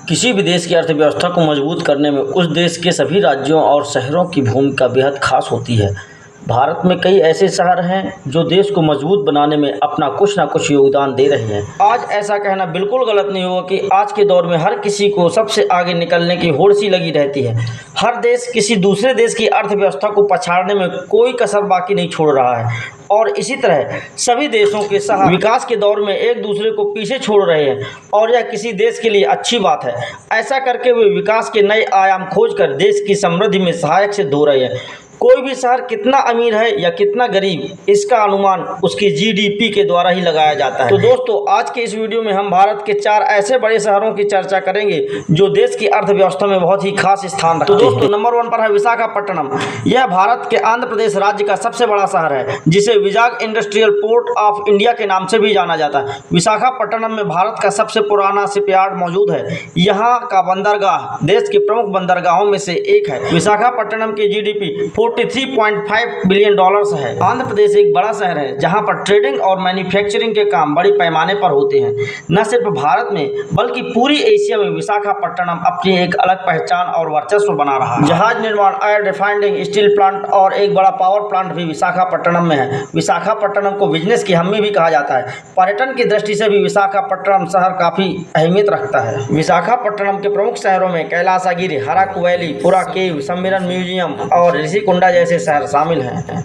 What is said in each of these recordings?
किसी भी देश की अर्थव्यवस्था को मजबूत करने में उस देश के सभी राज्यों और शहरों की भूमिका बेहद खास होती है। भारत में कई ऐसे शहर हैं जो देश को मजबूत बनाने में अपना कुछ ना कुछ योगदान दे रहे हैं। आज ऐसा कहना बिल्कुल गलत नहीं होगा कि आज के दौर में हर किसी को सबसे आगे निकलने की होड़ सी लगी रहती है। हर देश किसी दूसरे देश की अर्थव्यवस्था को पछाड़ने में कोई कसर बाकी नहीं छोड़ रहा है और इसी तरह सभी देशों के शहर विकास के दौर में एक दूसरे को पीछे छोड़ रहे हैं और यह किसी देश के लिए अच्छी बात है। ऐसा करके वे विकास के नए आयाम खोजकर देश की समृद्धि में सहायक सिद्ध हो रहे हैं। कोई भी शहर कितना अमीर है या कितना गरीब, इसका अनुमान उसकी जीडीपी के द्वारा ही लगाया जाता है। तो दोस्तों, आज के इस वीडियो में हम भारत के 4 ऐसे बड़े शहरों की चर्चा करेंगे जो देश की अर्थव्यवस्था में बहुत ही खास स्थान रखते हैं। तो दोस्तों, नंबर 1 पर है विशाखापट्टनम। यह भारत के आंध्र प्रदेश राज्य का सबसे बड़ा शहर है, जिसे Vizag industrial port of India के नाम से भी जाना जाता है। विशाखापट्टनम में भारत का सबसे पुराना शिपयार्ड मौजूद है। यहाँ का बंदरगाह देश के प्रमुख बंदरगाहों में से एक है। विशाखापट्टनम की जीडीपी $43.5 बिलियन है। आंध्र प्रदेश एक बड़ा शहर है जहां पर ट्रेडिंग और मैन्युफैक्चरिंग के काम बड़े पैमाने पर होते हैं। न सिर्फ भारत में बल्कि पूरी एशिया में विशाखापट्टनम अपनी एक अलग पहचान और वर्चस्व बना रहा है। जहाज निर्माण, ऑयल रिफाइनिंग, स्टील प्लांट और एक बड़ा पावर प्लांट भी विशाखापट्टनम में है। विशाखापट्टनम को बिजनेस की हम्मी भी कहा जाता है। पर्यटन की दृष्टि से भी विशाखापट्टनम शहर काफी अहमियत रखता है। विशाखापट्टनम के प्रमुख शहरों में कैलासागिरी, अराकू वैली, पुरा केव, सम्मेलन म्यूजियम और ऋषिकुंडा जैसे शहर शामिल हैं।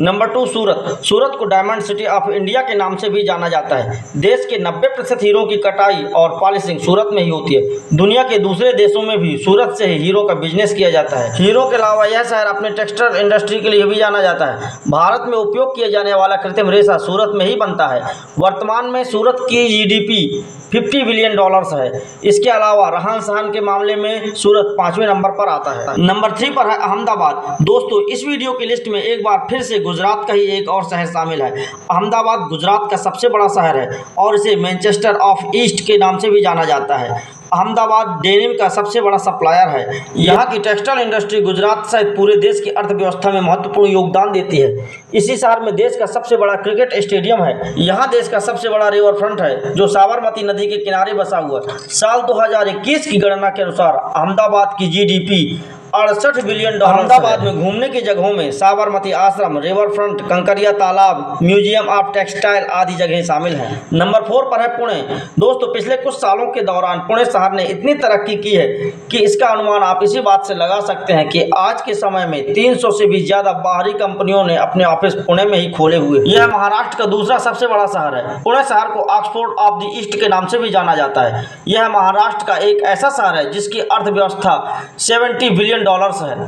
नंबर 2, सूरत। सूरत को डायमंड सिटी ऑफ इंडिया के नाम से भी जाना जाता है। देश के 90% हीरो की कटाई और पॉलिशिंग सूरत में ही होती है। दुनिया के दूसरे देशों में भी सूरत से ही हीरो का बिजनेस किया जाता है। हीरो के अलावा यह शहर अपने टेक्सटाइल इंडस्ट्री के लिए भी जाना जाता है। भारत में उपयोग किए जाने वाला कृत्रिम रेशा सूरत में ही बनता है। वर्तमान में सूरत की जीडीपी $50 बिलियन है। इसके अलावा रहन सहन के मामले में सूरत 5वें नंबर पर आता है। नंबर 3 पर है अहमदाबाद। दोस्तों, इस वीडियो की लिस्ट में एक बार फिर से गुजरात का ही एक और शहर शामिल है। अहमदाबाद गुजरात का सबसे बड़ा शहर है और इसे मैनचेस्टर ऑफ ईस्ट के नाम से भी जाना जाता है। अहमदाबाद डेनिम का सबसे बड़ा सप्लायर है। यहाँ की टेक्सटाइल इंडस्ट्री गुजरात सहित पूरे देश की अर्थव्यवस्था में महत्वपूर्ण योगदान देती है। इसी शहर में देश का सबसे बड़ा क्रिकेट स्टेडियम है। यहाँ देश का सबसे बड़ा रिवर फ्रंट है जो साबरमती नदी के किनारे बसा हुआ है। साल 2021 की गणना के अनुसार अहमदाबाद की जीडीपी $68 बिलियन। अहमदाबाद में घूमने की जगहों में साबरमती आश्रम, रिवर फ्रंट, कंकरिया तालाब, म्यूजियम ऑफ टेक्सटाइल आदि जगह शामिल हैं। नंबर 4 पर है पुणे। दोस्तों, पिछले कुछ सालों के दौरान पुणे शहर ने इतनी तरक्की की है कि इसका अनुमान आप इसी बात से लगा सकते हैं कि आज के समय में 300 से भी ज्यादा बाहरी कंपनियों ने अपने ऑफिस पुणे में ही खोले हुए। यह महाराष्ट्र का दूसरा सबसे बड़ा शहर है। पुणे शहर को ऑक्सफोर्ड ऑफ द ईस्ट के नाम से भी जाना जाता है। यह महाराष्ट्र का एक ऐसा शहर है जिसकी अर्थव्यवस्था $70 बिलियन है।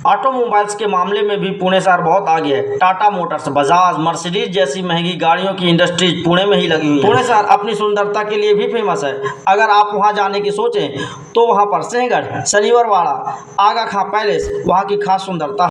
ऑटोमोबाइल्स के मामले में भी पुणे शहर बहुत आगे है। टाटा मोटर्स, बजाज, मर्सिडीज जैसी महंगी गाड़ियों की इंडस्ट्रीज पुणे में ही लगी हुई है। पुणे शहर अपनी सुंदरता के लिए भी फेमस है। अगर आप वहां जाने की सोचें तो वहां पर सिंहगढ़, शनिवारवाड़ा, आगा खां पैलेस वहां की खास सुंदरता